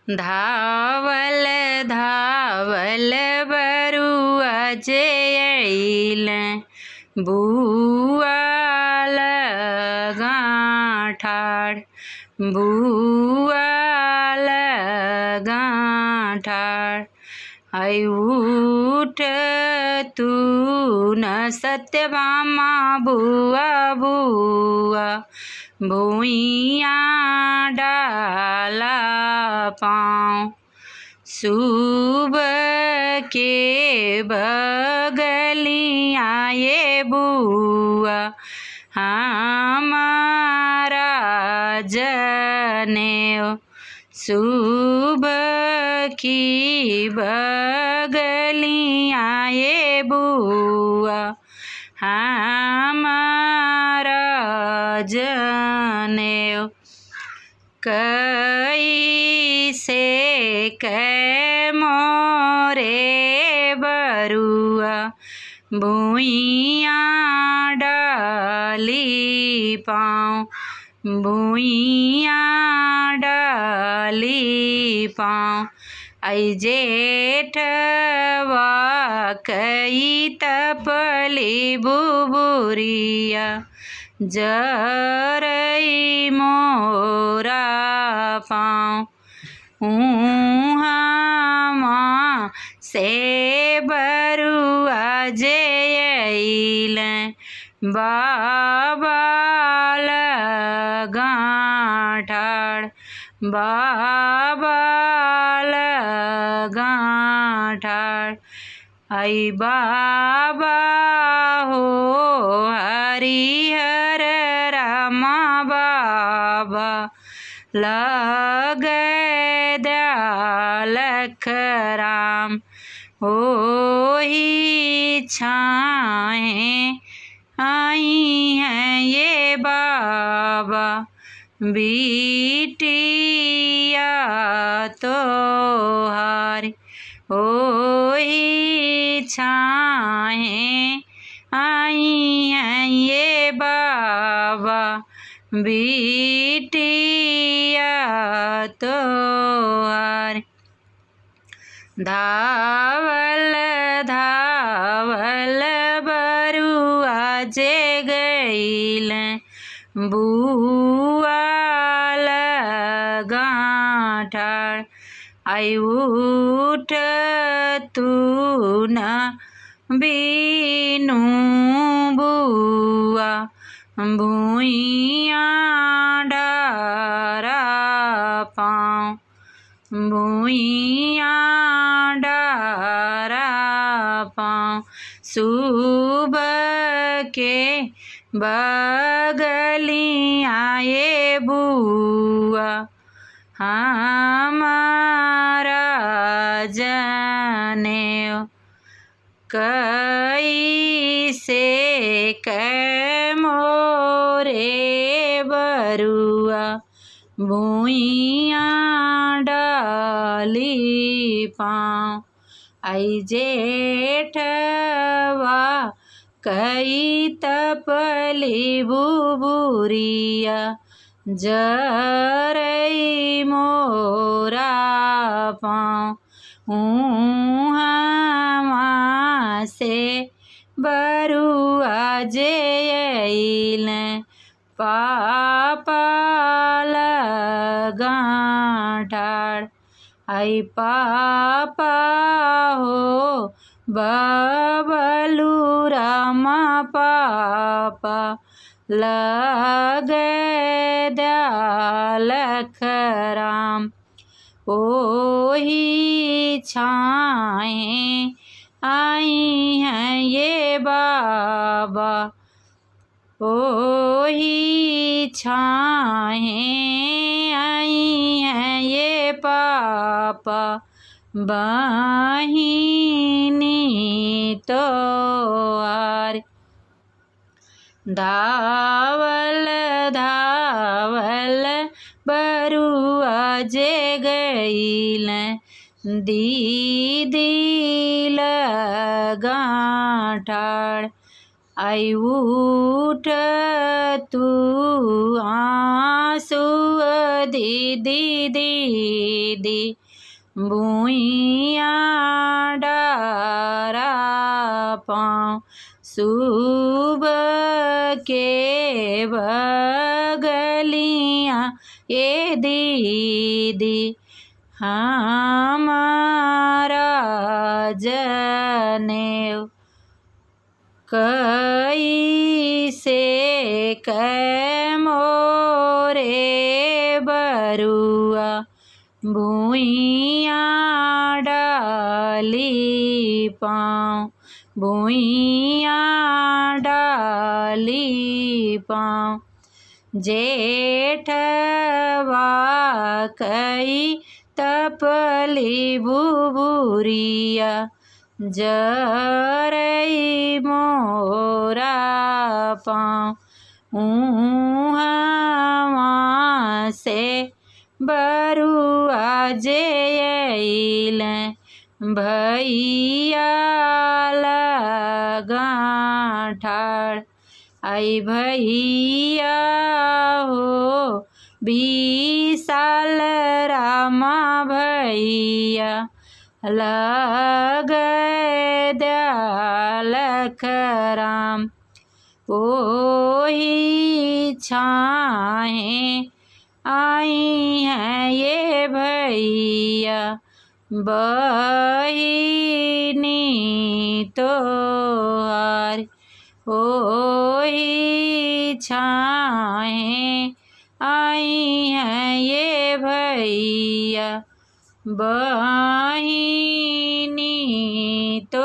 धावल धावल बरुआ जयल बुआ लगाठाड़ बुआ लगाठाड़ आई उठ तू न सत्यभामा बुआ बुआ भूइया डाला पाँव सुबह के बगलिया ये बुआ हमारा जनेऊ सुबह की बगलिया ये बुआ हमारा जनेऊ कैसे कै मोरे बरुआ भूइया डाली पाँव भूइया डाली पाँव आई जेठवा कई तपली बुबुरिया जरई मोरा पाँव उहाँ से बरुआ जयल बाबा लगाठाड़ बाबा लगाठाड़ आई बाबा हो हरिहर रामा बाबा लग दयालख राम हो ही छाएं आई हैं ये बाबा बिटिया तो हारी हो ही छाएं आई हैं ये बाबा बिटिया तो हारी धावल धावल बरुआ जे गईल बुआ लगाठाड़ आई उठ तू न बीनू बुआ भूइया डारा पाँव भूइया डारा पाँव सुबह के बगलिया ये बुआ हमारा जनेऊ कैसे कै मोरे बरुआ भूइया डाली पाँव आई जेठवा कई तपली बुबुरिया जरई मोरा पाँव उहाँ से बरुआ जयल पापा लगाठाड़ आई पापा हो बबलू रामा पापा लग दयालख राम ओही छाएं आई हैं ये बाबा ओही छाएं आई हैं ये पापा बहिनी तो आर धावल धावल बरुआ जे गईल दीदी लगाठाड़ आई उठ तू आंसू दीदी दीदी भूइया डारा पाँव सुबह के बगलियाँ ये दीदी हमारा जनेऊ कैसे कै मोरे बरुआ भूइया डाली पाँव भूइया डाली पाँव जेठवा कई तपली भुभुरिया जरई मोरा पाँव उहाँ से बरुआ जे अइलें भैया लगा ठाड़ आई भैया हो विशाल रामा भैया लग दयालख राम ओही छाएं आई हैं ये भैया बहिनी तोहार ओही छाएं आई हैं ये भैया बहिनी तो